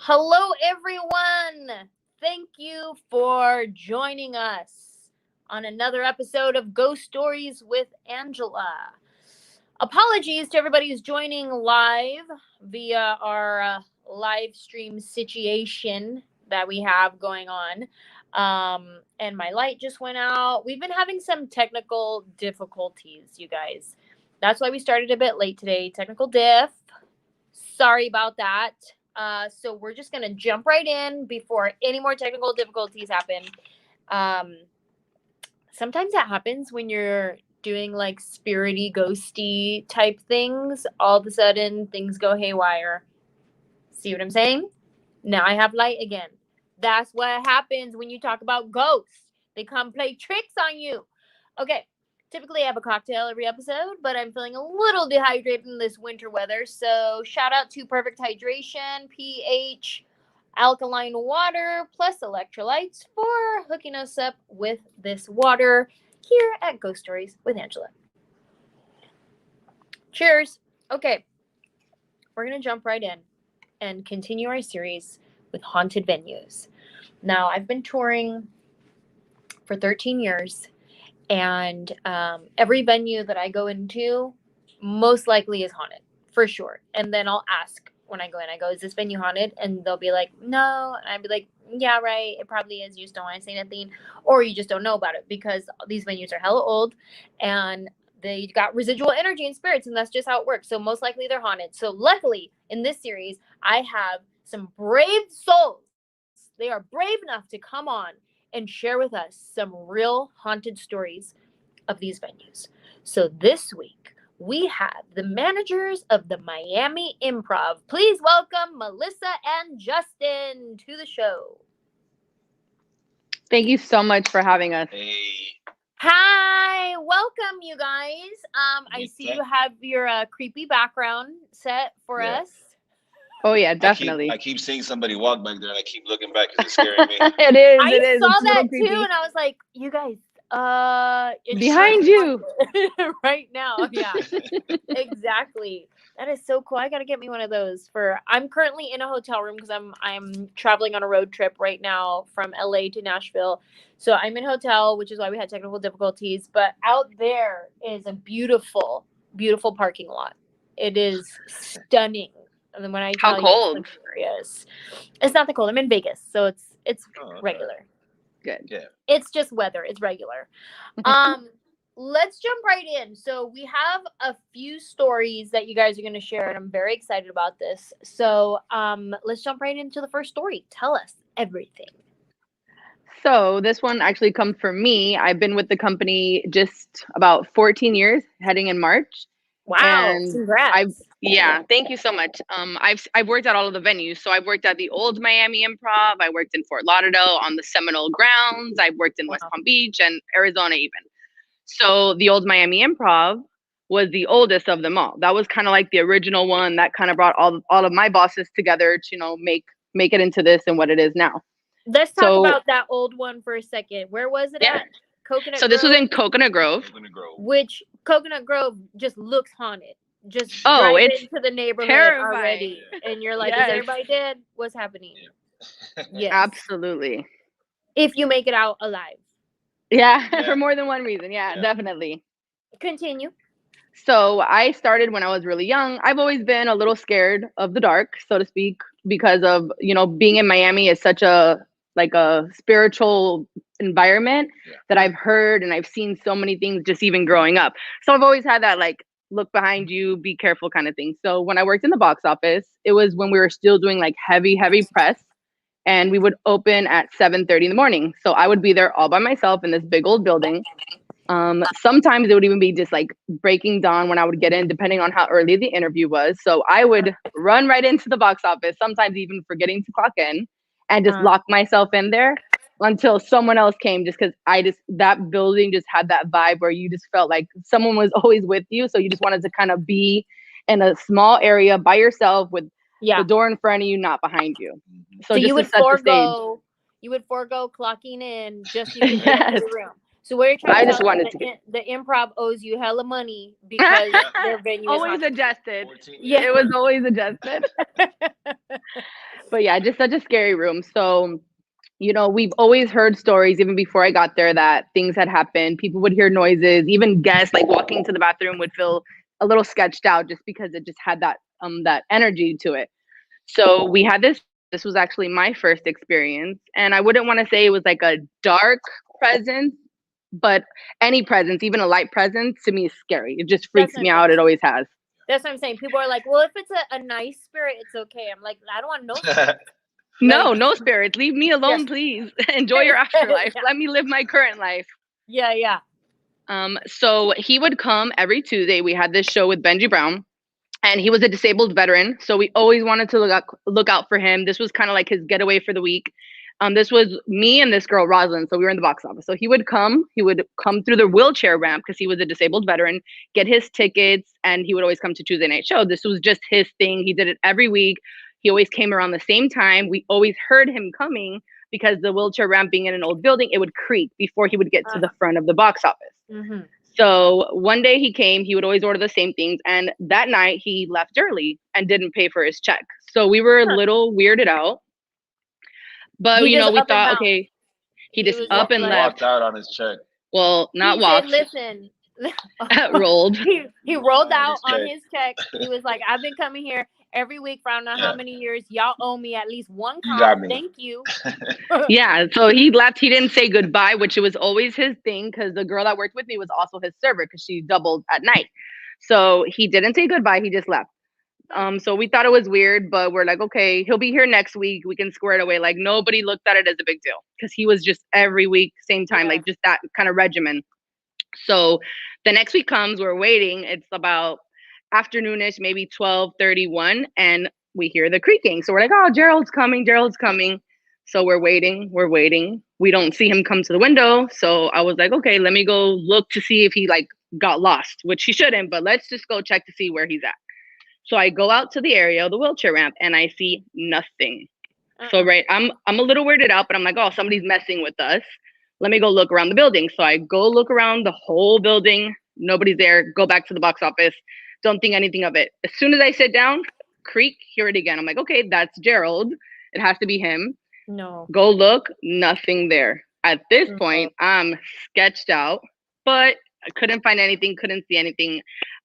Hello, everyone. Thank you for joining us on another episode of Ghost Stories with Anjelah. Apologies to everybody who's joining live via our live stream situation that we have going on. And my light just went out. We've been having some technical difficulties, you guys. That's why we started a bit late today. Technical diff. Sorry about that. So we're just going to jump right in before any more technical difficulties happen. Sometimes that happens when you're doing like spirity, ghosty type things. All of a sudden, things go haywire. See what I'm saying? Now I have light again. That's what happens when you talk about ghosts. They come play tricks on you. Okay. Typically, I have a cocktail every episode, but I'm feeling a little dehydrated in this winter weather. So shout out to Perfect Hydration, pH, alkaline water, plus electrolytes for hooking us up with this water here at Ghost Stories with Anjelah. Cheers. Okay, we're going to jump right in and continue our series with haunted venues. Now, I've been touring for 13 years. And every venue that I go into most likely is haunted, for sure. And then I'll ask when I go in, I go, is this venue haunted? And they'll be like, no. And I'd be like, yeah, right. It probably is. You just don't want to say nothing. Or you just don't know about it because these venues are hella old and they got residual energy and spirits. And that's just how it works. So most likely they're haunted. So luckily in this series, I have some brave souls. They are brave enough to come on and share with us some real haunted stories of these venues. So this week, we have the managers of the Miami Improv. Please welcome Melissa and Justin to the show. Thank you so much for having us. Hey. Hi, welcome you guys. I see you have your creepy background set for us. Oh yeah, definitely. I keep seeing somebody walk back there, and I keep looking back because it's scaring me. It is. I saw it's that too, and I was like, "You guys, it's behind you right now." Yeah, exactly. That is so cool. I gotta get me one of those. I'm currently in a hotel room because I'm traveling on a road trip right now from LA to Nashville. So I'm in a hotel, which is why we had technical difficulties. But out there is a beautiful, beautiful parking lot. It is stunning. And then when I tell how cold? It's not that cold. I'm in Vegas, so it's regular. Good. Yeah. It's just weather. It's regular. Let's jump right in. So we have a few stories that you guys are going to share, and I'm very excited about this. So let's jump right into the first story. Tell us everything. So this one actually comes from me. I've been with the company just about 14 years, heading in March. Wow! And congrats. Thank you so much. I've worked at all of the venues. So I've worked at the old Miami Improv. I worked in Fort Lauderdale on the Seminole grounds. I've worked in West Palm Beach and Arizona even. So the old Miami Improv was the oldest of them all. That was kind of like the original one that kind of brought all of my bosses together to make it into this and what it is now. Let's talk about that old one for a second. Where was it at? Coconut Grove? This was in Coconut Grove. Which Coconut Grove just looks haunted. Just it's into the neighborhood terrifying already. And you're like, is everybody dead? What's happening? Yeah. Yes. Absolutely. If you make it out alive. Yeah, for more than one reason. Yeah, definitely. Continue. So I started when I was really young. I've always been a little scared of the dark, so to speak, because of, being in Miami is such a spiritual environment that I've heard and I've seen so many things just even growing up. So I've always had that look behind you, be careful kind of thing. So when I worked in the box office, it was when we were still doing heavy press, and we would open at 7:30 in the morning. So I would be there all by myself in this big old building. Sometimes it would even be just breaking dawn when I would get in, depending on how early the interview was. So I would run right into the box office, sometimes even forgetting to clock in, and just lock myself in there until someone else came, just because that building just had that vibe where you just felt like someone was always with you. So you just wanted to kind of be in a small area by yourself with the door in front of you, not behind you. So just you would to set the stage. You would forego clocking in just so you could get into the room. So what you're trying to tell me, the Improv owes you hella money because their venue is always adjusted. Yeah, it was always adjusted. But yeah, just such a scary room. So, you know, we've always heard stories, even before I got there, that things had happened. People would hear noises. Even guests, like walking to the bathroom, would feel a little sketched out just because it just had that energy to it. So we had this. This was actually my first experience, and I wouldn't want to say it was like a dark presence, but any presence, even a light presence, to me is scary. It just freaks me out. It always has. That's what I'm saying. People are like, well, if it's a nice spirit, it's okay. I'm like, I don't want no spirit. No, no spirits. Leave me alone, please. Enjoy your afterlife. Let me live my current life. Yeah. So he would come every Tuesday. We had this show with Benji Brown, and he was a disabled veteran. So we always wanted to look out for him. This was kind of like his getaway for the week. This was me and this girl, Rosalind. So we were in the box office. So he would come through the wheelchair ramp because he was a disabled veteran, get his tickets, and he would always come to Tuesday night show. This was just his thing. He did it every week. He always came around the same time. We always heard him coming because the wheelchair ramp being in an old building, it would creak before he would get to the front of the box office. Mm-hmm. So one day he came, he would always order the same things. And that night he left early and didn't pay for his check. So we were a little weirded out. But, He you know, just we up and thought, out. okay, he just was up and like- left. Walked out on his check. Well, not He walked. said, listen. Rolled. He rolled out his on check. his check. He was like, I've been coming here every week for I don't know how many years. Y'all owe me at least one You got comp. me. Thank you. Yeah, so he left. He didn't say goodbye, which it was always his thing because the girl that worked with me was also his server because she doubled at night. So he didn't say goodbye. He just left. So we thought it was weird, but we're like, okay, he'll be here next week. We can square it away. Like nobody looked at it as a big deal because he was just every week, same time, like just that kind of regimen. So the next week comes, we're waiting. It's about afternoonish, maybe 12:31, and we hear the creaking. So we're like, oh, Gerald's coming. So we're waiting. We don't see him come to the window. So I was like, okay, let me go look to see if he like got lost, which he shouldn't, but let's just go check to see where he's at. So I go out to the area, the wheelchair ramp, and I see nothing. So I'm a little weirded out, but I'm like, oh, somebody's messing with us. Let me go look around the building. So I go look around the whole building. Nobody's there. Go back to the box office. Don't think anything of it. As soon as I sit down, creak, hear it again. I'm like, okay, that's Gerald. It has to be him. No. Go look, nothing there. At this point, I'm sketched out, but I couldn't find anything, couldn't see anything.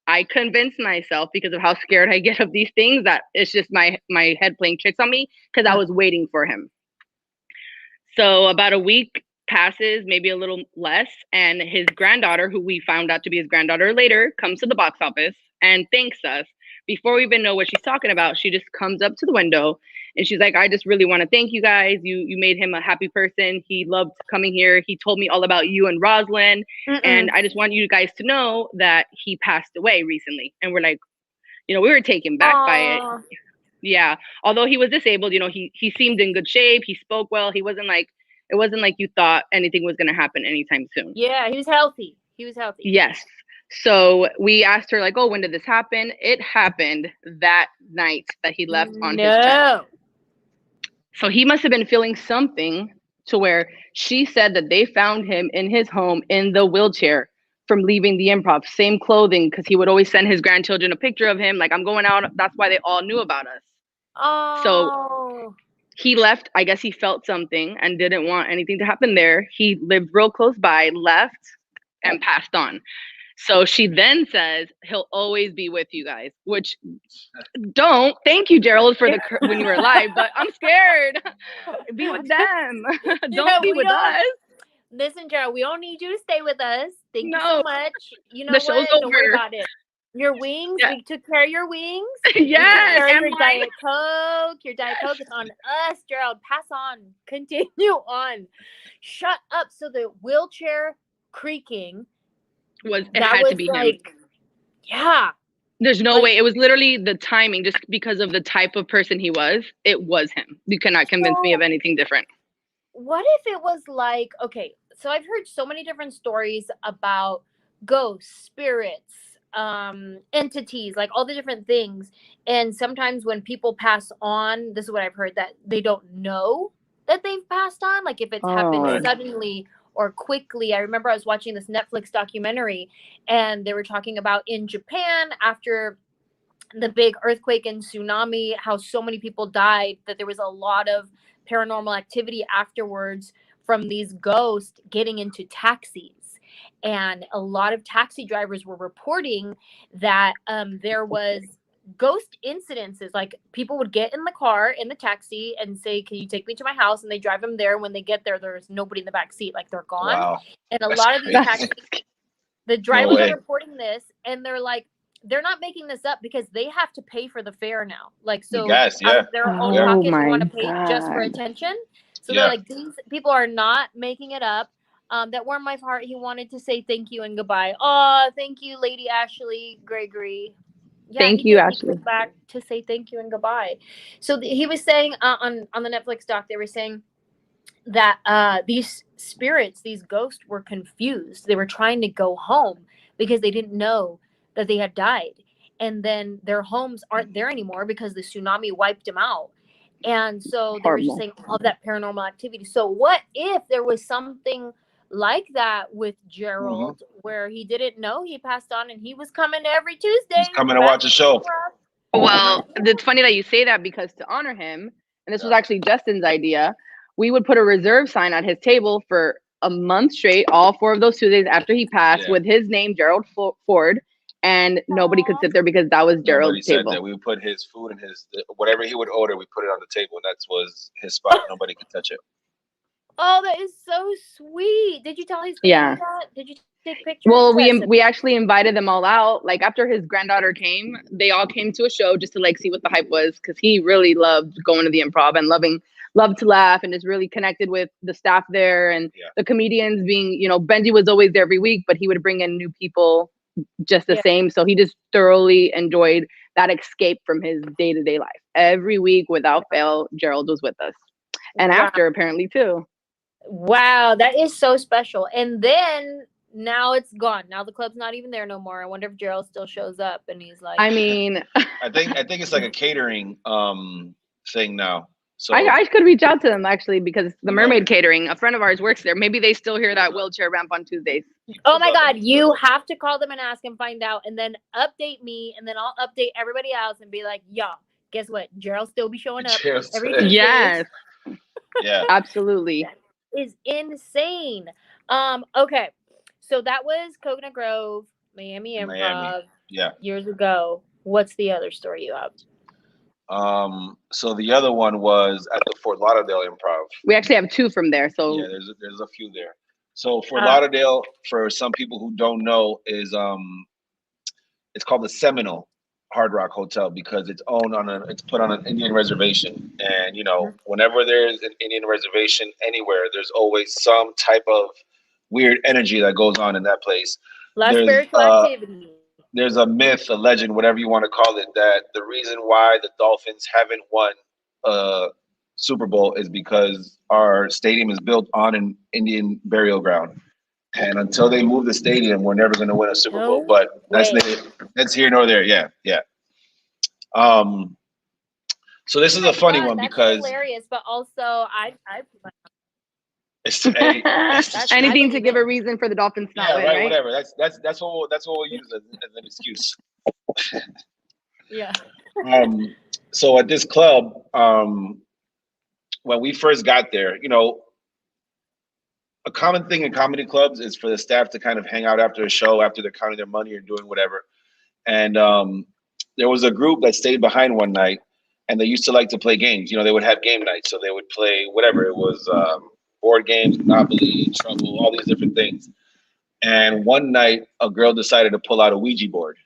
I convinced myself because of how scared I get of these things that it's just my head playing tricks on me because I was waiting for him. So about a week passes, maybe a little less, and his granddaughter, who we found out to be his granddaughter later, comes to the box office and thanks us. Before we even know what she's talking about, she just comes up to the window and she's like, I just really want to thank you guys. You made him a happy person. He loved coming here. He told me all about you and Rosalind. And I just want you guys to know that he passed away recently. And we're like, you know, we were taken back by it. Yeah. Although he was disabled, you know, he seemed in good shape. He spoke well. It wasn't like you thought anything was going to happen anytime soon. Yeah, he was healthy. Yes. So we asked her like, oh, when did this happen? It happened that night that he left on his check. So he must have been feeling something to where she said that they found him in his home in the wheelchair from leaving the Improv, same clothing, because he would always send his grandchildren a picture of him. Like, I'm going out. That's why they all knew about us. Oh. So he left. I guess he felt something and didn't want anything to happen there. He lived real close by, left, and passed on. So she then says, he'll always be with you guys, which don't. Thank you, Gerald, for when you were alive, but I'm scared. Be with them. Don't be with us. Listen, Gerald, we don't need you to stay with us. Thank you so much. You know the show's what? Don't over. worry about it. Your wings, we took care of your wings. Yes. Your Diet Coke. Your Diet Coke is on us, Gerald. Pass on. Continue on. Shut up. So the wheelchair creaking had to be him. Yeah. There's no way. It was literally the timing, just because of the type of person he was. It was him. You cannot convince me of anything different. What if it was like, okay, so I've heard so many different stories about ghosts, spirits, entities, like all the different things. And sometimes when people pass on, this is what I've heard, that they don't know that they've passed on. Like if it's happened suddenly or quickly. I remember I was watching this Netflix documentary and they were talking about in Japan after the big earthquake and tsunami, how so many people died, that there was a lot of paranormal activity afterwards from these ghosts getting into taxis. And a lot of taxi drivers were reporting that there was ghost incidences. Like people would get in the car, in the taxi, and say, "Can you take me to my house?" And they drive them there. When they get there, there's nobody in the back seat. Like they're gone. Wow. And a That's lot of these crazy. taxis, the drivers way. are reporting this, and they're like, they're not making this up because they have to pay for the fare now. Like, so Gas, out yeah. of their own Yeah. pocket, they my want to pay just for God. attention. So Yeah. they're like, these people are not making it up. That warmed my heart. He wanted to say thank you and goodbye. Oh, thank you, Lady Ashley Gregory. Yeah, Thank he you, did. Ashley. He came back to say thank you and goodbye. So he was saying on the Netflix doc, they were saying that these spirits, these ghosts, were confused. They were trying to go home because they didn't know that they had died, and then their homes aren't there anymore because the tsunami wiped them out. And so they were just Horrible. saying all that paranormal activity. So what if there was something like that with Gerald, where he didn't know he passed on and he was coming every Tuesday? He's coming to watch a show. Well, it's funny that you say that, because to honor him, and this was actually Justin's idea, we would put a reserve sign on his table for a month straight, all 4 of those Tuesdays after he passed, with his name, Gerald Ford, and nobody could sit there because that was Nobody Gerald's said table. that. We would put his food and his whatever he would order. We put it on the table, and that was his spot. Nobody could touch it. Oh, that is so sweet. Did you tell his family Yeah. that? Did you take pictures? Well, Yes. we actually invited them all out. Like after his granddaughter came, they all came to a show just to like see what the hype was, because he really loved going to the Improv and loved to laugh, and just really connected with the staff there and the comedians. Being, you know, Benji was always there every week, but he would bring in new people just the same. So he just thoroughly enjoyed that escape from his day-to-day life. Every week without fail, Gerald was with us. And after, apparently too. Wow, that is so special. And then now it's gone. Now the club's not even there no more. I wonder if Gerald still shows up and he's like, I mean, I think it's like a catering thing now. So I could reach out to them actually, because the Mermaid Catering, a friend of ours works there. Maybe they still hear that wheelchair ramp on Tuesdays. oh my God, you have to call them and ask and find out, and then update me, and then I'll update everybody else and be like, yeah, guess what? Gerald still be showing up every Tuesday. Yes. Yeah. Absolutely. That is insane. Okay. So that was Coconut Grove, Miami Improv years ago. What's the other story you have? So the other one was at the Fort Lauderdale Improv. We actually have 2 from there. So yeah, there's a few there. So Fort Lauderdale, for some people who don't know, is it's called the Seminole Hard Rock Hotel, because it's put on an Indian reservation. And you know, whenever there's an Indian reservation anywhere, there's always some type of weird energy that goes on in that place. Less spiritual activity. There's a myth, a legend, whatever you want to call it, that the reason why the Dolphins haven't won a Super Bowl is because our stadium is built on an Indian burial ground. And until they move the stadium, we're never going to win a Super Bowl. But that's here nor there. Yeah. So this is a funny one, because hilarious, but also I it's anything to give a reason for the Dolphins not win, right? Whatever. That's what we'll use as an excuse. Yeah. So at this club, when we first got there, you know, a common thing in comedy clubs is for the staff to kind of hang out after a show, after they're counting their money or doing whatever. And there was a group that stayed behind one night, and they used to like to play games. You know, they would have game nights, so they would play whatever it was, board games, Monopoly, Trouble, all these different things. And one night, a girl decided to pull out a Ouija board.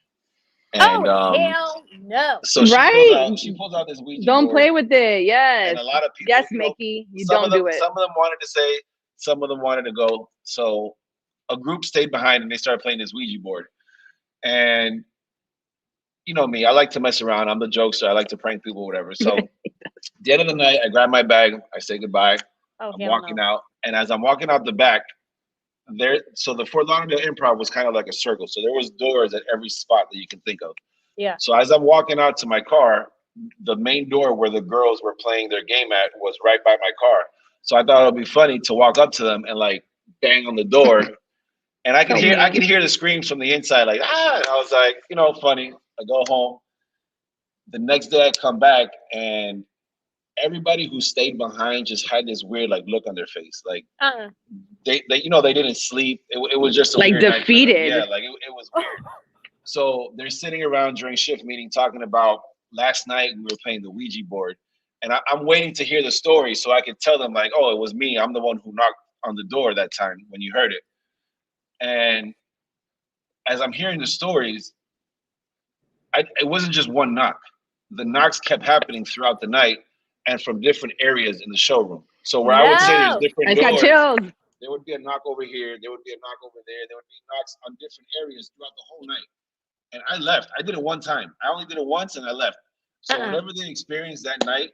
And, hell no! So she pulls out this Ouija board. Don't play with it. Yes. And a lot of people. Yes, Mickey. You don't do it. Some of them wanted to say. Some of them wanted to go. So a group stayed behind, and they started playing this Ouija board. And you know me, I like to mess around. I'm the jokester. I like to prank people, whatever. So at the end of the night, I grab my bag. I say goodbye. I'm walking out. And as I'm walking out the back, so the Fort Lauderdale Improv was kind of like a circle. So there was doors at every spot that you can think of. Yeah. So as I'm walking out to my car, the main door where the girls were playing their game at was right by my car. So I thought it would be funny to walk up to them and like bang on the door. And I could hear the screams from the inside, like, ah. And I was like, you know, funny. I go home. the next day I come back and everybody who stayed behind just had this weird like look on their face, like they they didn't sleep. It was just a like weird defeated. Night. Yeah, like it was weird. So they're sitting around during shift meeting talking about last night we were playing the Ouija board, and I'm waiting to hear the story so I could tell them like, oh, it was me. I'm the one who knocked on the door that time when you heard it. And as I'm hearing the stories, it wasn't just one knock. The knocks kept happening throughout the night and from different areas in the showroom. So where I would say there's different I got doors, chills. there would be a knock over here, there would be a knock over there, there would be knocks on different areas throughout the whole night. And I left. I did it one time. I only did it once and I left. So whatever they experienced that night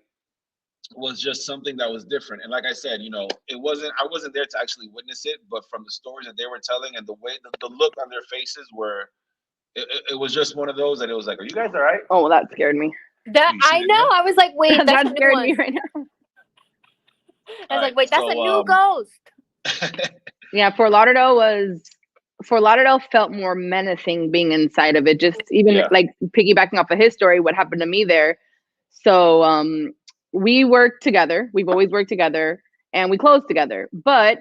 was just something that was different. And like I said, I wasn't there to actually witness it, but from the stories that they were telling and the way the look on their faces were, it was just one of those that it was like, are you guys all right? Oh, that scared me. That I know. I was like, wait, that's that scared me right now. I was like, wait, that's a new ghost. Yeah, Fort Lauderdale felt more menacing being inside of it. Just even like piggybacking off of his story, what happened to me there. So we worked together. We've always worked together and we closed together. But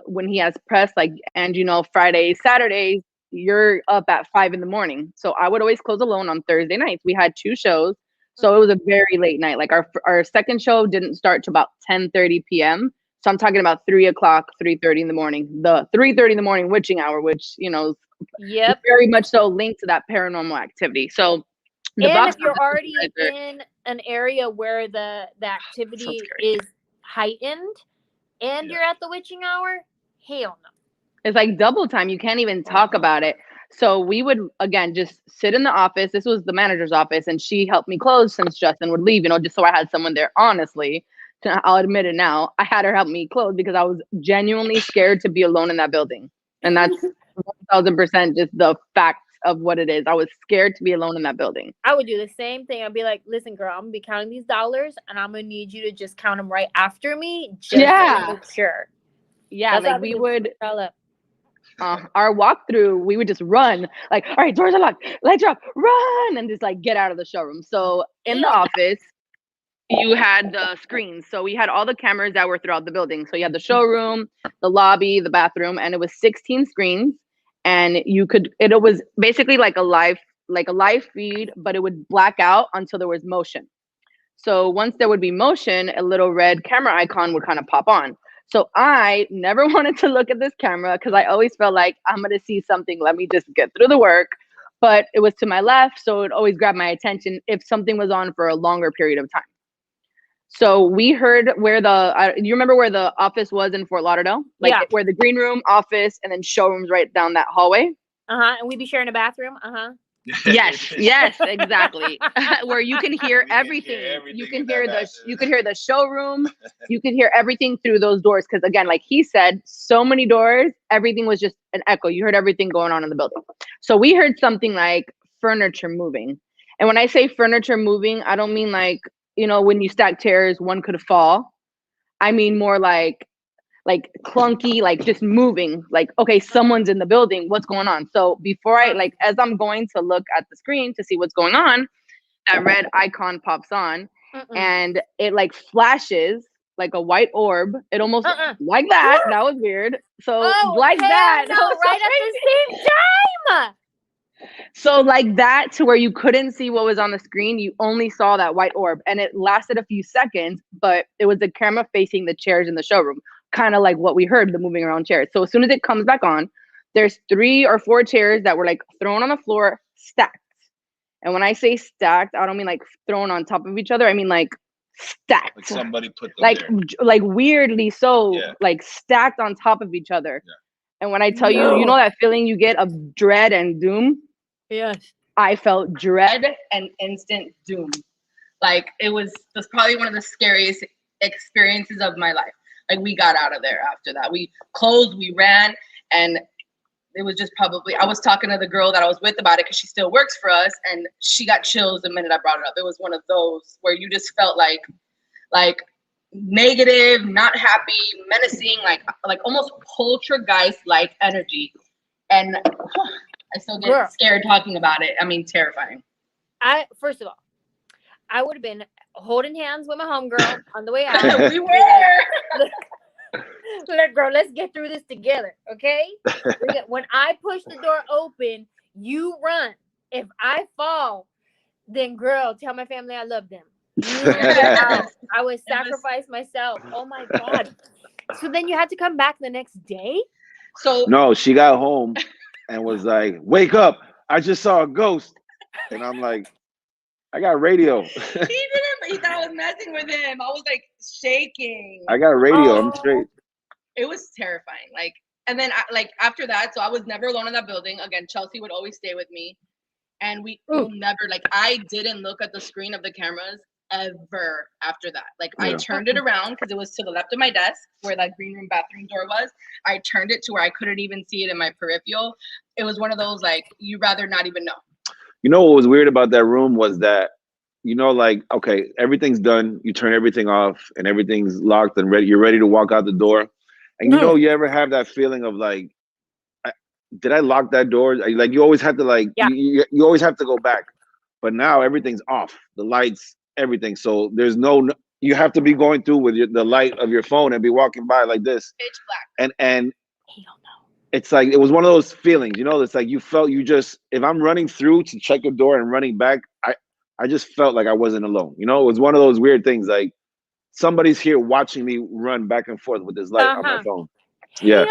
when he has press, like, and Fridays, Saturdays, you're up at 5 a.m. So I would always close alone on Thursday nights. We had 2 shows. So it was a very late night. Like our second show didn't start till about 10:30 p.m. So I'm talking about 3 o'clock, 3:30 in the morning. The 3:30 in the morning witching hour, which is very much so linked to that paranormal activity. So if you're already in an area where the activity is heightened and you're at the witching hour, hell no. It's like double time. You can't even talk about it. So we would, again, just sit in the office. This was the manager's office, and she helped me close since Justin would leave, just so I had someone there. Honestly, I'll admit it now. I had her help me close because I was genuinely scared to be alone in that building. And that's 1,000% just the facts of what it is. I was scared to be alone in that building. I would do the same thing. I'd be like, listen, girl, I'm going to be counting these dollars, and I'm going to need you to just count them right after me. Just to make sure. Yeah, like we would... our walkthrough, we would just run, like, all right, doors are locked, lights are off, run, and just like get out of the showroom. So in the office, you had the screens. So we had all the cameras that were throughout the building. So you had the showroom, the lobby, the bathroom, and it was 16 screens. And it was basically like a live feed, but it would black out until there was motion. So once there would be motion, a little red camera icon would kind of pop on. So I never wanted to look at this camera because I always felt like I'm going to see something. Let me just get through the work. But it was to my left, so it always grabbed my attention if something was on for a longer period of time. So we heard where you remember where the office was in Fort Lauderdale? Like where the green room, office, and then showrooms right down that hallway? And we'd be sharing a bathroom? Yes, exactly. Where you can hear everything. You can hear the showroom. You can hear everything through those doors. Because again, like he said, so many doors, everything was just an echo. You heard everything going on in the building. So we heard something like furniture moving. And when I say furniture moving, I don't mean like, when you stack chairs, one could fall. I mean more like clunky, like just moving, like, okay, someone's in the building, what's going on? So before as I'm going to look at the screen to see what's going on, that red icon pops on and it like flashes like a white orb. It almost like that. That was weird. So like that. No, right at the same time. So like that to where you couldn't see what was on the screen. You only saw that white orb and it lasted a few seconds, but it was the camera facing the chairs in the showroom. Kind of like what we heard, the moving around chairs. So as soon as it comes back on, there's 3 or 4 chairs that were like thrown on the floor, stacked. And when I say stacked, I don't mean like thrown on top of each other. I mean like stacked. Like somebody put them there. Like weirdly so, like stacked on top of each other. Yeah. And when I tell you know that feeling you get of dread and doom? Yes. I felt dread and instant doom. Like that's probably one of the scariest experiences of my life. Like we got out of there after that. We closed, we ran, and it was just probably, I was talking to the girl that I was with about it because she still works for us, and she got chills the minute I brought it up. It was one of those where you just felt like negative, not happy, menacing, like almost poltergeist-like energy. And I still get scared talking about it. I mean, terrifying. First of all, I would have been holding hands with my homegirl on the way out. We were. Look, girl, let's get through this together, okay? When I push the door open, you run. If I fall, then girl, tell my family I love them. You get out. I would sacrifice myself. Oh my God. So then you had to come back the next day? So No, she got home and was like, "Wake up! I just saw a ghost." And I'm like, "I got radio. he didn't. He thought I was messing with him. I was like shaking. I got radio. I'm straight." It was terrifying. Like, and then like after that, so I was never alone in that building. Again, Chelsea would always stay with me, and we will never like. I didn't look at the screen of the cameras ever after that. Like I turned it around because it was to the left of my desk where that green room bathroom door was. I turned it to where I couldn't even see it in my peripheral. It was one of those like you rather not even know. You know what was weird about that room was that, you know, like, okay, everything's done. You turn everything off and everything's locked and ready. You're ready to walk out the door. And you know, you ever have that feeling of like, did I lock that door? Like you always have to like, you always have to go back. But now everything's off, the lights, everything. So there's you have to be going through with the light of your phone and be walking by like this. Pitch black. And it's like, it was one of those feelings, you know, it's like you felt if I'm running through to check a door and running back, I just felt like I wasn't alone. You know, it was one of those weird things, like somebody's here watching me run back and forth with this light on my phone. Yeah.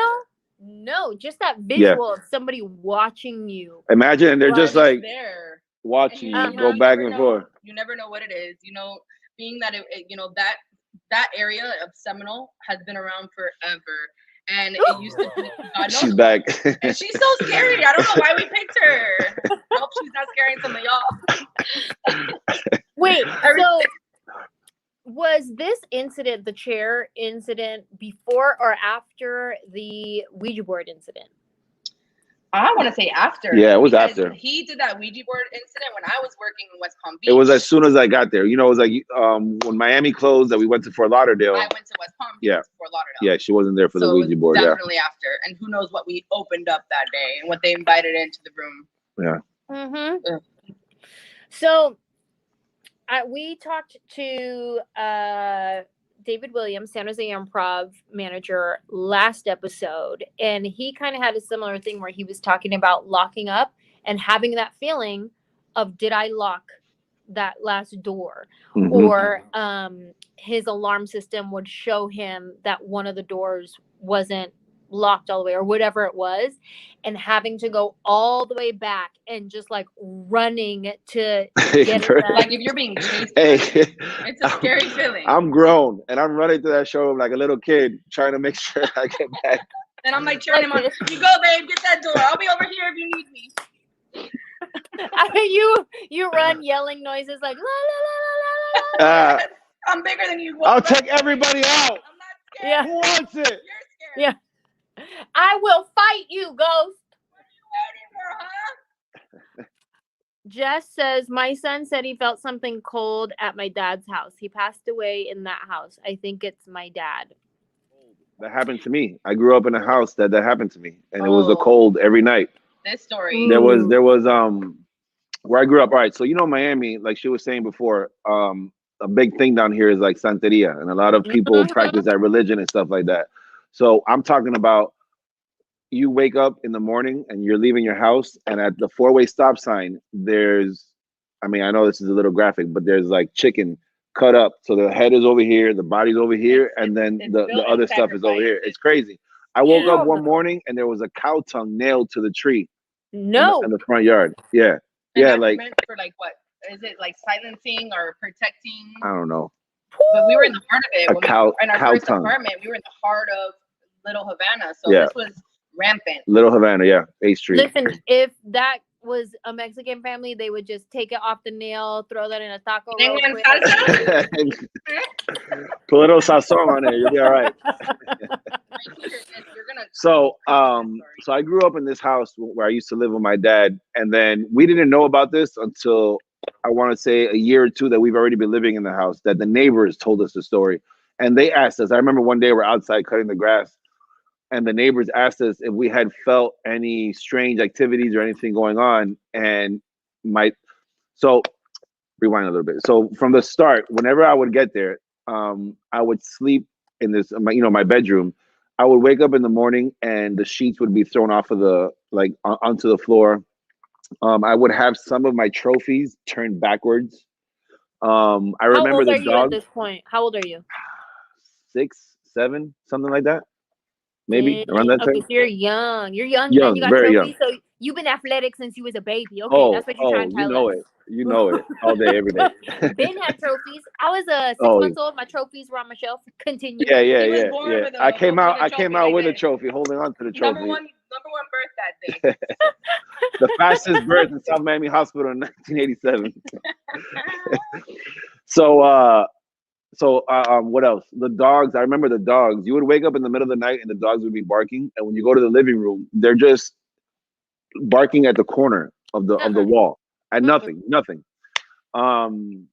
No, just that visual of somebody watching you. Imagine, and they're just like there watching you go back and forth. You never know what it is. You know, being that you know that area of Seminole has been around forever. And it used to be. She's back. And she's so scary. I don't know why we picked her. I hope she's not scaring some of y'all. Wait, so was this incident, the chair incident, before or after the Ouija board incident? I want to say after. Yeah, it was after. He did that Ouija board incident when I was working in West Palm Beach. It was as soon as I got there. You know, it was like when Miami closed that we went to Fort Lauderdale. I went to West Palm Beach. Fort Lauderdale. Yeah, she wasn't there for the Ouija board. Definitely after. And who knows what we opened up that day and what they invited into the room. Yeah. Mm-hmm. So we talked to David Williams, San Jose Improv manager, last episode, and he kind of had a similar thing where he was talking about locking up and having that feeling of, did I lock that last door? Or his alarm system would show him that one of the doors wasn't locked all the way or whatever it was, and having to go all the way back and just like running to get it like if you're being chased, it's a scary feeling. I'm grown and I'm running to that showroom like a little kid trying to make sure I get back. And I'm like cheering him on. You go, babe, get that door. I'll be over here if you need me. You run yelling noises like la la la la la. I'm bigger than you. I'll take everybody out. I'm not scared. Who wants it? You're scared. Yeah. I will fight you, ghost. What are you waiting for, huh? Jess says, my son said he felt something cold at my dad's house. He passed away in that house. I think it's my dad. That happened to me. I grew up in a house that happened to me, and it was a cold every night. This story. There was where I grew up. All right, so you know Miami, like she was saying before, a big thing down here is like Santeria, and a lot of people practice that religion and stuff like that. So I'm talking about, you wake up in the morning and you're leaving your house, and at the 4-way stop sign, there's, I mean, I know this is a little graphic, but there's like chicken cut up. So the head is over here, the body's over here, and then the other stuff is over here. It's crazy. I woke up one morning and there was a cow tongue nailed to the tree. No. In the front yard. Yeah. And yeah, like meant for like what? Is it like silencing or protecting? I don't know. But we were in the heart of it. In our first tongue. apartment, we were in the heart of Little Havana. So this was rampant. Little Havana, yeah. 8th Street. Listen, if that was a Mexican family, they would just take it off the nail, throw that in a taco. Put a little sazon on it, you'll be all right. So I grew up in this house where I used to live with my dad, and then we didn't know about this until I want to say a year or two that we've already been living in the house, that the neighbors told us the story. And they asked us, I remember one day we're outside cutting the grass, and the neighbors asked us if we had felt any strange activities or anything going on. And so rewind a little bit. So from the start, whenever I would get there, I would sleep in this, my bedroom. I would wake up in the morning and the sheets would be thrown off of the onto the floor. I would have some of my trophies turned backwards. I How remember old the are you at dog, this point? How old are you? 6, 7, something like that, maybe around that Okay, time. so you're young. You're young, and you Young, got very young. trophies. So you've been athletic since you was a baby. Okay, Oh, that's what you're trying to you tell know us. it. You know it all day, every day. Ben had trophies. I was 6 Oh, months old. My trophies were on my shelf. Continue. yeah, He was born with I a came with out. a I came trophy out like with a this. trophy, holding on to the trophy. Number one birth that day. The fastest birth in South Miami Hospital in 1987. So, what else? The dogs. I remember the dogs. You would wake up in the middle of the night and the dogs would be barking. And when you go to the living room, they're just barking at the corner of the wall at nothing. Um,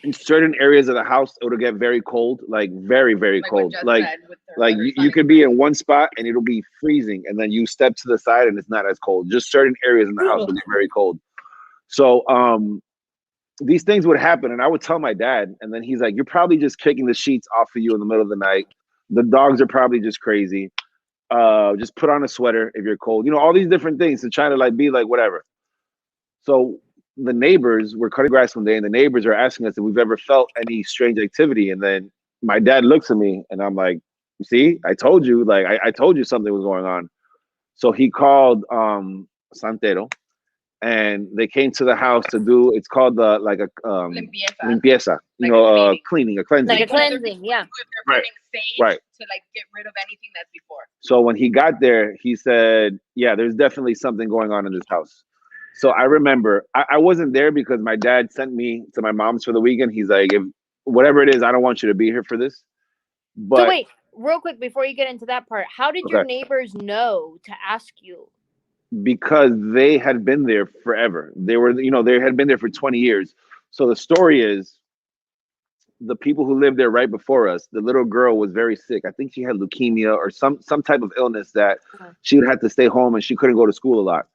in certain areas of the house, it would get very cold, like very, very cold. Like you could be in one spot and it'll be freezing, and then you step to the side and it's not as cold. Just certain areas in the house will get very cold. So these things would happen, and I would tell my dad, and then he's like, "You're probably just kicking the sheets off of you in the middle of the night. The dogs are probably just crazy. Just put on a sweater if you're cold. All these different things to try to like be like whatever." So the neighbors were cutting grass one day, and the neighbors are asking us if we've ever felt any strange activity. And then my dad looks at me, and I'm like, "See, I told you. Like, I told you something was going on." So he called Santero, and they came to the house to do. It's called the like a limpieza. Cleaning, a cleansing. Like a cleansing, yeah. Right. Right. To like get rid of anything that's before. So when he got there, he said, "Yeah, there's definitely something going on in this house." So I remember I wasn't there because my dad sent me to my mom's for the weekend. He's like, "If whatever it is, I don't want you to be here for this." But So wait, real quick before you get into that part, how did your Okay. neighbors know to ask you? because they had been there forever. They were, they had been there for 20 years. So the story is the people who lived there right before us, the little girl was very sick. I think she had leukemia or some type of illness that she would have to stay home and she couldn't go to school a lot.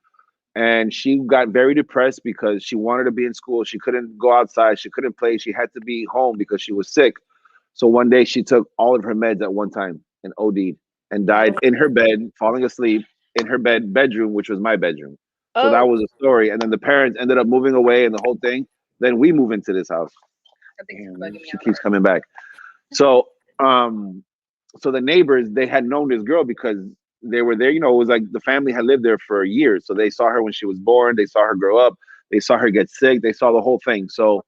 And she got very depressed because she wanted to be in school. She couldn't go outside. She couldn't play. She had to be home because she was sick. So one day she took all of her meds at one time and OD'd and died in her bed, falling asleep in her bedroom, which was my bedroom. So that was a story. And then the parents ended up moving away and the whole thing. Then we move into this house. I think She keeps coming back. So so the neighbors, they had known this girl because they were there. It was like the family had lived there for years. So they saw her when she was born. They saw her grow up. They saw her get sick. They saw the whole thing. So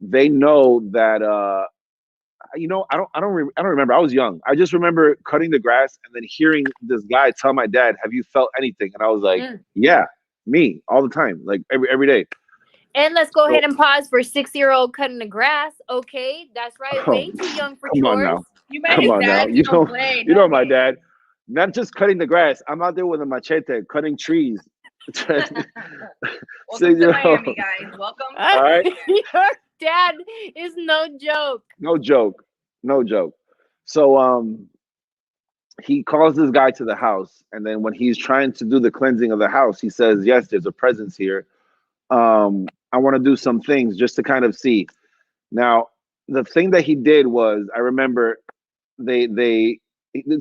they know that I don't remember. I was young. I just remember cutting the grass and then hearing this guy tell my dad, "Have you felt anything?" And I was like, "Yeah, me all the time, like every day." And let's go ahead and pause for 6-year-old cutting the grass. Okay, that's right. Way too young for Come on chores. now. You Come on now. You know my dad. Not just cutting the grass. I'm out there with a machete cutting trees. Welcome to Miami, guys. Welcome. All right. Your dad is no joke. No joke. No joke. So he calls this guy to the house, and then when he's trying to do the cleansing of the house, he says, "Yes, there's a presence here. I want to do some things just to kind of see." Now, the thing that he did was, I remember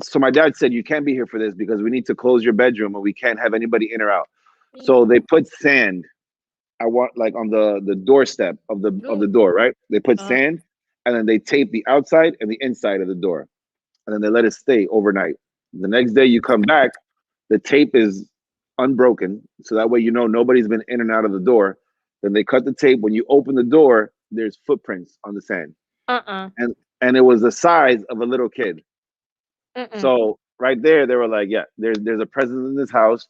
so my dad said, "You can't be here for this because we need to close your bedroom and we can't have anybody in or out." So they put sand. I want like on the doorstep of the door, right? They put sand, and then they tape the outside and the inside of the door, and then they let it stay overnight. The next day you come back, the tape is unbroken, so that way nobody's been in and out of the door. Then they cut the tape. When you open the door, there's footprints on the sand, and it was the size of a little kid. So right there, they were like, "Yeah, there's a presence in this house.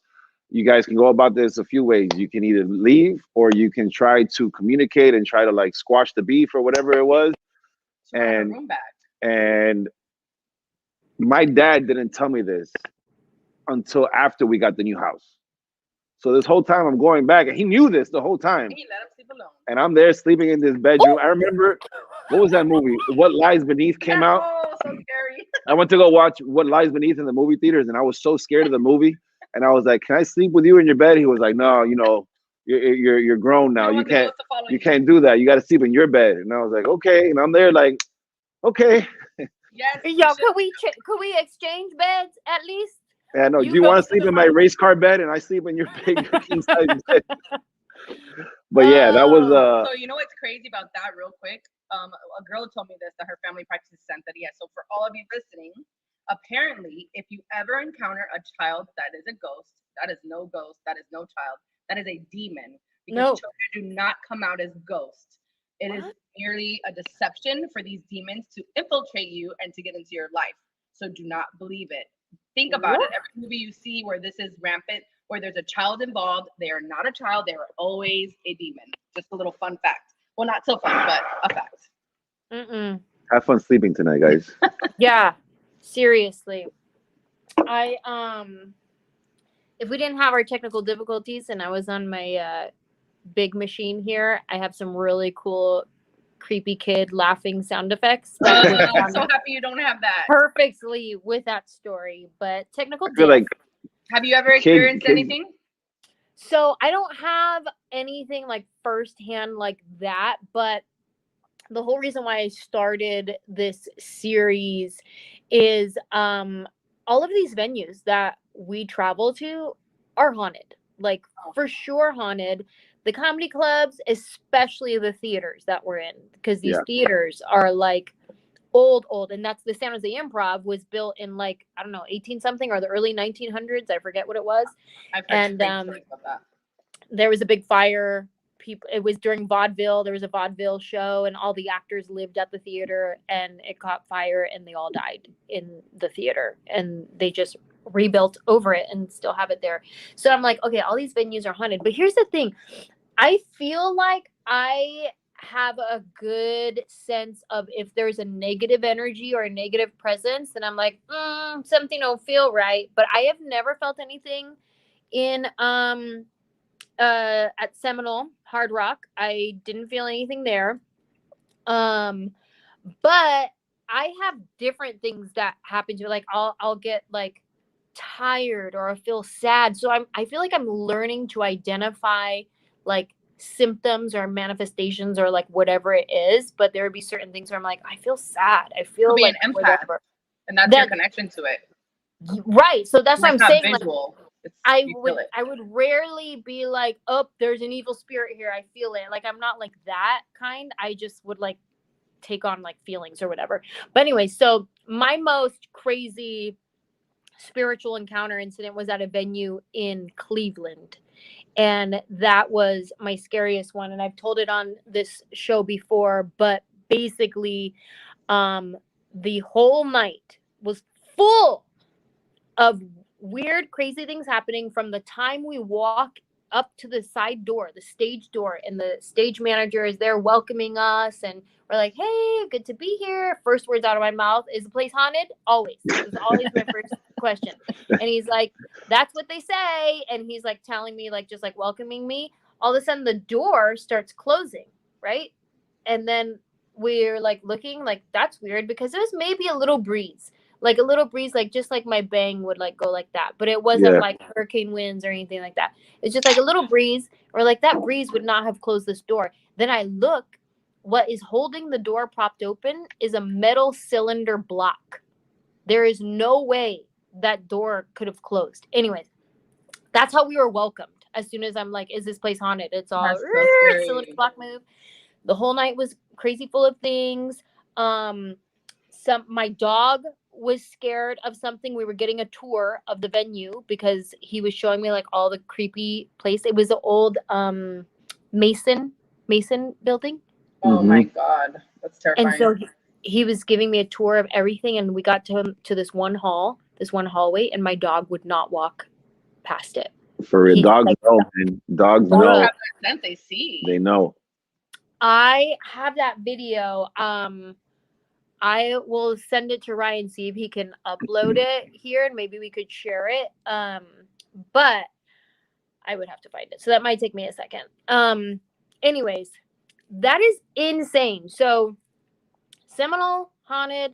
You guys can go about this a few ways. You can either leave or you can try to communicate and try to like squash the beef or whatever it was." And my dad didn't tell me this until after we got the new house. So this whole time I'm going back, and he knew this the whole time. He let him sleep alone. And I'm there sleeping in this bedroom. I remember, what was that movie? What Lies Beneath came out. Oh, so scary. I went to go watch What Lies Beneath in the movie theaters, and I was so scared of the movie. And I was like, "Can I sleep with you in your bed?" He was like, "No, you're grown now. don't You want the can't ghost to follow you can't do that. You got to sleep in your bed." And I was like, "Okay." And I'm there like, "Okay." Yes. Yo, could we exchange beds at least? Yeah, no. Do You you go want to to the sleep in my front. race car bed and I sleep in your big king size bed? But yeah, that was Oh. So you know what's crazy about that, real quick? A girl told me this, that her family practices Santeria. So for all of you listening, apparently, if you ever encounter a child that is a ghost, that is no ghost, that is no child, that is a demon. Because No. children do not come out as ghosts. It is What? merely a deception for these demons to infiltrate you and to get into your life. So do not believe it. Think about What? it. Every movie you see where this is rampant, where there's a child involved, they are not a child, they are always a demon. Just a little fun fact. Well, not so fun, but a fact. Mm-mm. have fun sleeping tonight, guys. Yeah, seriously. I if we didn't have our technical difficulties and I was on my big machine here, I have some really cool creepy kid laughing sound effects that would I'm so happy you don't have that. perfectly with that story. But technical I feel like Have you ever experienced kids- anything? So I don't have anything like firsthand like that, but the whole reason why I started this series is all of these venues that we travel to are haunted. Like for sure haunted. The comedy clubs, especially the theaters that we're in, because these theaters are like old, and that's the San Jose Improv was built in like I don't know 18 something or the early 1900s. I forget what it was. I've heard And stories about that. there was a big fire. People, it was during vaudeville. There was a vaudeville show, and all the actors lived at the theater, and it caught fire, and they all died in the theater, and they just rebuilt over it and still have it there. So I'm like, okay, all these venues are haunted. But here's the thing, I feel like I have a good sense of if there's a negative energy or a negative presence, and I'm like, something don't feel right. But I have never felt anything in at Seminole Hard Rock. I didn't feel anything there. But I have different things that happen to me. Like I'll get like tired or I feel sad. So I feel like I'm learning to identify like symptoms or manifestations or like whatever it is. But there would be certain things where I'm like, I feel sad. I feel Be like an empath, whatever. and that's your connection to it. Right. So that's what I'm It's not saying. visual. It's, I would rarely be like, oh, there's an evil spirit here. I feel it. Like I'm not like that kind. I just would like take on like feelings or whatever. But anyway, so my most crazy spiritual encounter incident was at a venue in Cleveland. And that was my scariest one. And I've told it on this show before, but basically the whole night was full of weird, crazy things happening from the time we walk up to the side door, the stage door, and the stage manager is there welcoming us, and we're like, "Hey, good to be here." First words out of my mouth, "Is the place haunted?" Always. It's always my first question. And he's like, "That's what they say." And he's like telling me, like, just like welcoming me. All of a sudden, the door starts closing, right? And then we're like looking, like, that's weird because there was maybe a little breeze. Like a little breeze, like just like my bang would like go like that, but it wasn't like hurricane winds or anything like that. It's just like a little breeze, or like that breeze would not have closed this door. Then I look, what is holding the door propped open is a metal cylinder block. There is no way that door could have closed. Anyways, that's how we were welcomed. As soon as I'm like, is this place haunted? It's all cylinder block move. The whole night was crazy full of things. My dog was scared of something. We were getting a tour of the venue because he was showing me like all the creepy place. It was an old Mason building. Oh my God, that's terrifying. And so he was giving me a tour of everything, and we got to this one hallway, and my dog would not walk past it. For real, dogs like, know, man. Dogs know. Have that sense, they see. They know. I have that video. I will send it to Ryan, see if he can upload it here, and maybe we could share it. But I would have to find it, so that might take me a second. Anyways, that is insane. So Seminole haunted,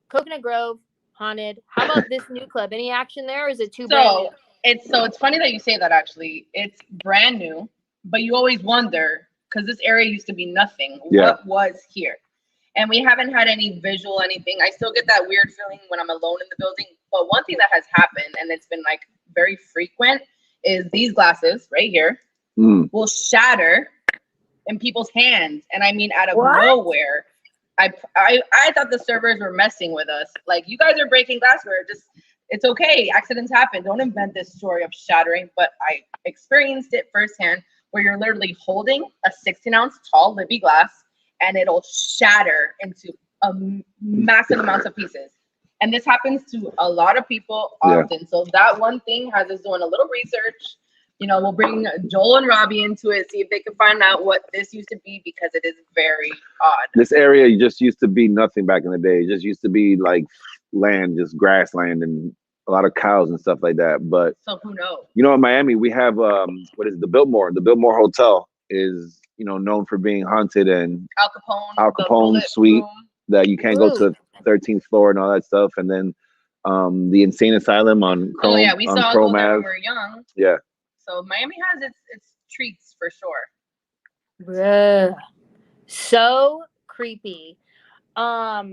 Coconut Grove haunted. How about this new club? Any action there, or is it too brand new? It's funny that you say that. Actually, it's brand new. but you always wonder, because this area used to be nothing. Yeah. What was here? And we haven't had any visual anything. I still get that weird feeling when I'm alone in the building. But one thing that has happened, and it's been like very frequent, is these glasses right here will shatter in people's hands. And I mean, out of nowhere. I thought the servers were messing with us. Like, you guys are breaking glassware. Just, it's okay. Accidents happen. Don't invent this story of shattering. But I experienced it firsthand, where you're literally holding a 16-ounce tall Libby glass, and it'll shatter into massive amounts of pieces. And this happens to a lot of people often. Yeah. So that one thing has us doing a little research. You know, we'll bring Joel and Robbie into it, see if they can find out what this used to be, because it is very odd. This area just used to be nothing back in the day. It just used to be like land, just grassland and a lot of cows and stuff like that. But so who knows? You know, in Miami, we have what is it, the Biltmore? The Biltmore Hotel is, you know, known for being haunted, and Al Capone suite that you can't go to 13th floor and all that stuff. And then the insane asylum on Chrome. Oh yeah, we saw Chrome when we were young. Yeah. So Miami has its treats for sure. Bruh. So creepy. Well,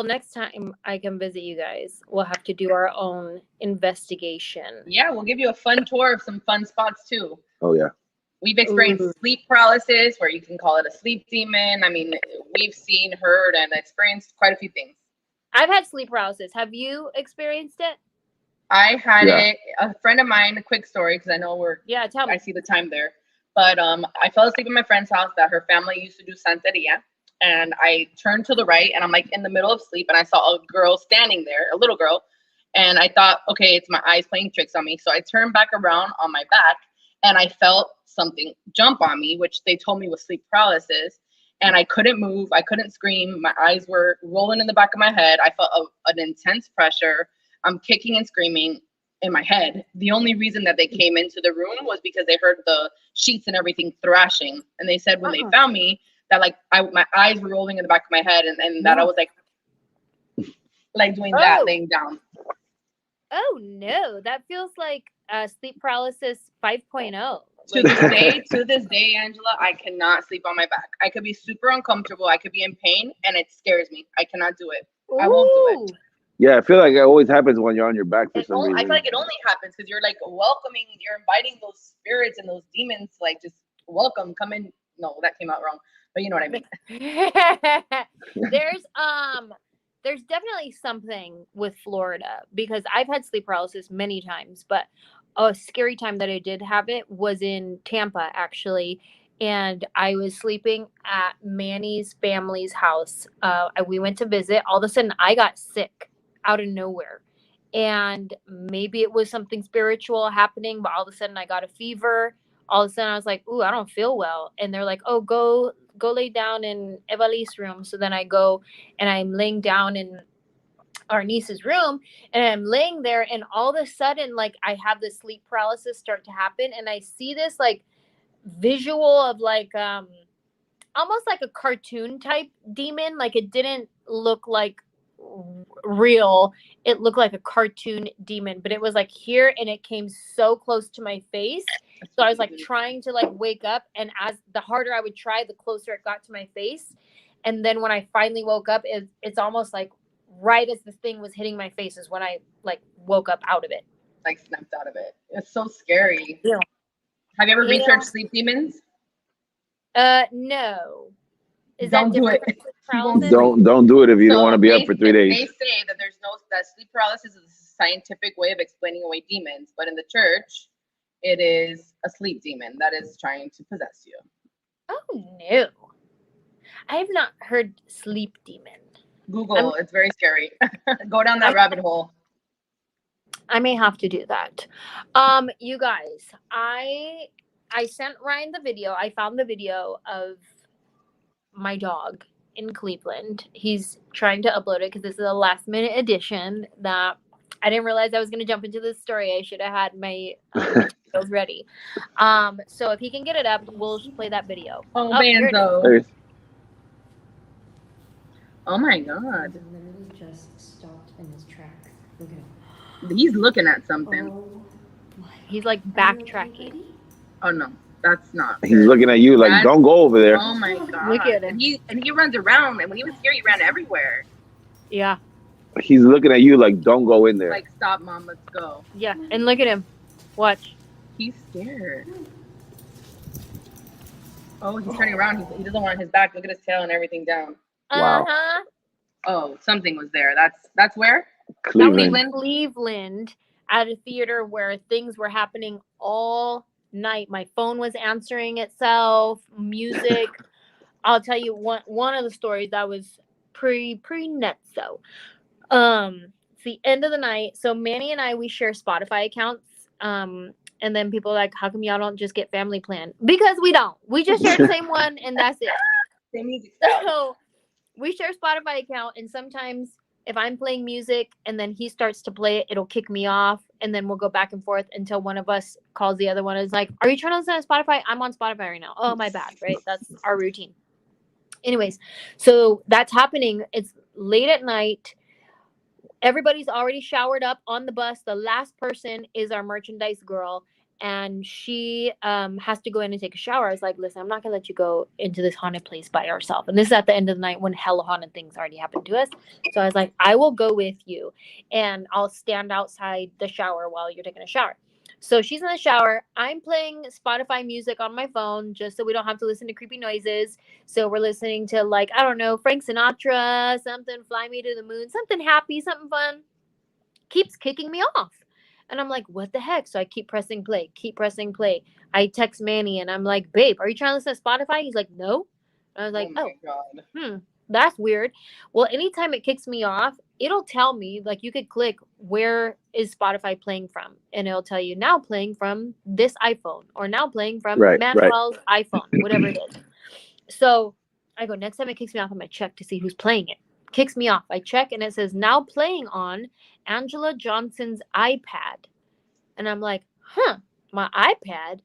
next time I can visit you guys, we'll have to do our own investigation. Yeah, we'll give you a fun tour of some fun spots too. Oh yeah. We've experienced sleep paralysis, where you can call it a sleep demon. I mean, we've seen, heard, and experienced quite a few things. I've had sleep paralysis. Have you experienced it? I had it. A friend of mine, a quick story, because I know tell me. I see the time there. But I fell asleep in my friend's house that her family used to do Santeria. And I turned to the right, and I'm like in the middle of sleep, and I saw a girl standing there, a little girl. And I thought, okay, it's my eyes playing tricks on me. So I turned back around on my back, and I felt something jump on me, which they told me was sleep paralysis. And I couldn't move. I couldn't scream. My eyes were rolling in the back of my head. I felt an intense pressure. I'm kicking and screaming in my head. The only reason that they came into the room was because they heard the sheets and everything thrashing. And they said when they found me that like my eyes were rolling in the back of my head, and that I was like doing that, laying down. Oh no, that feels like sleep paralysis 5.0. To this day, Anjelah, I cannot sleep on my back. I could be super uncomfortable. I could be in pain, and it scares me. I cannot do it. Ooh. I won't do it. Yeah, I feel like it always happens when you're on your back for some reason. I feel like it only happens because you're like welcoming, you're inviting those spirits and those demons to like just welcome, come in. No, that came out wrong, but you know what I mean. There's definitely something with Florida, because I've had sleep paralysis many times, but a scary time that I did have it was in Tampa, actually. And I was sleeping at Manny's family's house. We went to visit. All of a sudden, I got sick out of nowhere. And maybe it was something spiritual happening, but all of a sudden, I got a fever. All of a sudden, I was like, ooh, I don't feel well. And they're like, oh, go lay down in Evali's room. So then I go, and I'm laying down in our niece's room, and I'm laying there, and all of a sudden, like, I have this sleep paralysis start to happen, and I see this like visual of like almost like a cartoon type demon. Like, it didn't look like real, it looked like a cartoon demon, but it was like here, and it came so close to my face. So I was like trying to like wake up, and as the harder I would try, the closer it got to my face. And then when I finally woke up, it's almost like right as the thing was hitting my face is when I like woke up out of it. Like snapped out of it. It's so scary. Yeah. Have you ever researched sleep demons? No. Don't do it. Don't do it if you don't want to be up for 3 days. They say that that sleep paralysis is a scientific way of explaining away demons, but in the church, it is a sleep demon that is trying to possess you. Oh no. I have not heard sleep demon. Google, it's very scary. Go down that rabbit hole. I may have to do that. You guys, I sent Ryan the video. I found the video of my dog in Cleveland. He's trying to upload it because this is a last minute edition that I didn't realize I was going to jump into this story. I should have had my videos ready. So if he can get it up, we'll play that video. Oh, Banzo. Oh my God. He literally just stopped in his tracks. Look at him. He's looking at something. Oh my. He's like backtracking. Oh no, that's not. He's good. looking at you like, That's- don't go over there. Oh my god! Look at him. And he runs around. And when he was here, he ran everywhere. Yeah. He's looking at you like, don't go in there. Like, stop, mom, let's go. Yeah. And look at him. Watch. He's scared. Oh, he's turning around. He doesn't want his back. Look at his tail and everything down. Wow. Uh-huh. Oh, something was there. That's where? Cleveland. Cleveland at a theater where things were happening all night. My phone was answering itself, music. I'll tell you one of the stories that was pretty nuts though. It's the end of the night. So Manny and I, we share Spotify accounts. And then people are like, how come y'all don't just get family plan? Because we don't. We just share the same one and that's it. Same music. So we share Spotify account, and sometimes if I'm playing music and then he starts to play it, it'll kick me off, and then we'll go back and forth until one of us calls the other one and is like, are you trying to listen to Spotify? I'm on Spotify right now. Oh, my bad, right? That's our routine. Anyways, so that's happening. It's late at night. Everybody's already showered up on the bus. The last person is our merchandise girl, and she has to go in and take a shower. I was like, listen, I'm not gonna let you go into this haunted place by yourself. And this is at the end of the night when hella haunted things already happened to us. So I was like, I will go with you and I'll stand outside the shower while you're taking a shower. So she's in the shower. I'm playing Spotify music on my phone just so we don't have to listen to creepy noises. So we're listening to, like, I don't know, Frank Sinatra, something, Fly Me to the Moon, something happy, something fun. Keeps kicking me off. And I'm like, what the heck? So I keep pressing play. I text Manny and I'm like, babe, are you trying to listen to Spotify? He's like, no. And I was like, my God. That's weird. Well, anytime it kicks me off, it'll tell me, like, you could click where is Spotify playing from, and it'll tell you now playing from this iPhone or now playing from Manuel's iPhone, whatever it is. So I go, next time it kicks me off, I'm gonna check to see who's playing it. Kicks me off. I check and it says now playing on Anjelah Johnson's iPad. And I'm like, my iPad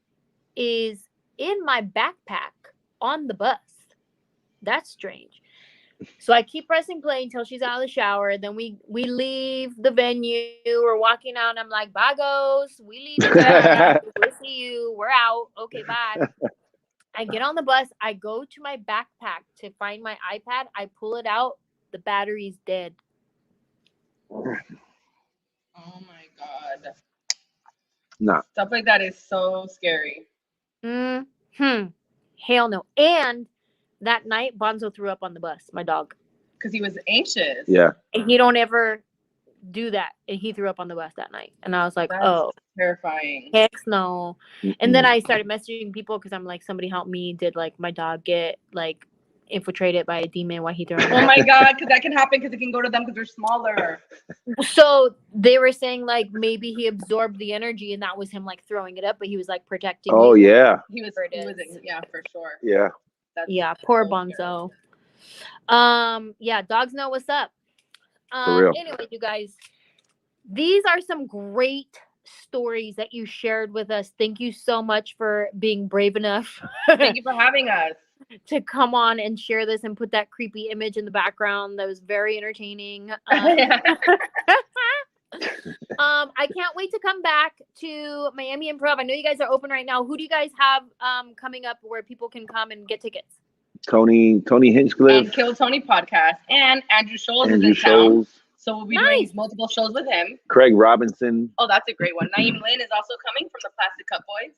is in my backpack on the bus. That's strange. So I keep pressing play until she's out of the shower. Then we leave the venue. We're walking out and I'm like, bye, ghosts. We leave. We'll see you. We're out. Okay, bye. I get on the bus. I go to my backpack to find my iPad. I pull it out. The battery's dead. Oh my God. Nah. Stuff like that is so scary. Hell no. And that night, Bonzo threw up on the bus, my dog. Because he was anxious. Yeah. And he don't ever do that. And he threw up on the bus that night. And I was like, That's terrifying. Heck no. And then I started messaging people because I'm like, somebody help me. Did, like, my dog get, like, infiltrated by a demon while he threw up? Oh my God, because that can happen because it can go to them because they're smaller. So they were saying, like, maybe he absorbed the energy and that was him, like, throwing it up, but he was, like, protecting Oh, you. yeah. He was yeah, for sure. Yeah. Yeah, poor Bonzo. Yeah, dogs know what's up. For real. Anyway, you guys, these are some great stories that you shared with us. Thank you so much for being brave enough Thank you for having us. to come on and share this and put that creepy image in the background. That was very entertaining. I can't wait to come back to Miami Improv. I know you guys are open right now. Who do you guys have coming up where people can come and get tickets? Tony Hinchcliffe. And Kill Tony podcast. And Andrew Scholes is in town. So we'll be doing multiple shows with him. Craig Robinson. Oh, that's a great one. Naeem Lynn is also coming from the Plastic Cup Boys.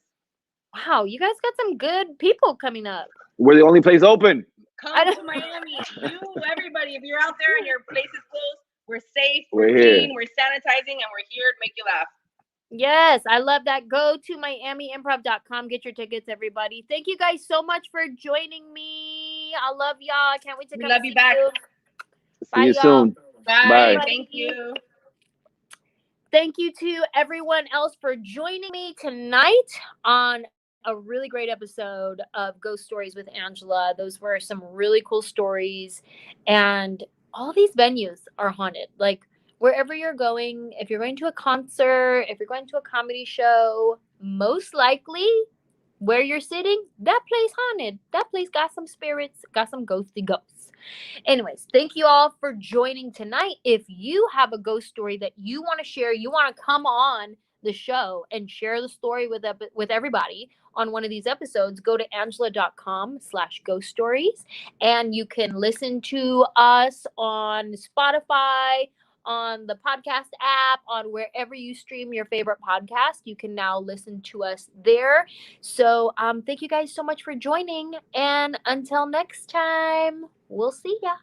Wow, you guys got some good people coming up. We're the only place open. Come to Miami. Everybody, if you're out there and your place is closed, we're safe, We're we're here. clean, we're sanitizing, and we're here to make you laugh. Yes, I love that. Go to miamiimprov.com. Get your tickets, everybody. Thank you guys so much for joining me. I love y'all. I can't wait to come love you back. See you soon. Bye. Bye. Thank you. Thank you to everyone else for joining me tonight on a really great episode of Ghost Stories with Anjelah. Those were some really cool stories. And all these venues are haunted. Like, wherever you're going, if you're going to a concert, if you're going to a comedy show, most likely where you're sitting, that place haunted. That place got some spirits, got some ghosty ghosts. Anyways, thank you all for joining tonight. If you have a ghost story that you want to share, you want to come on the show and share the story with everybody on one of these episodes, go to anjelah.com/ghost stories, and you can listen to us on Spotify, on the podcast app, on wherever you stream your favorite podcast. You can now listen to us there. So thank you guys so much for joining, and until next time, we'll see ya.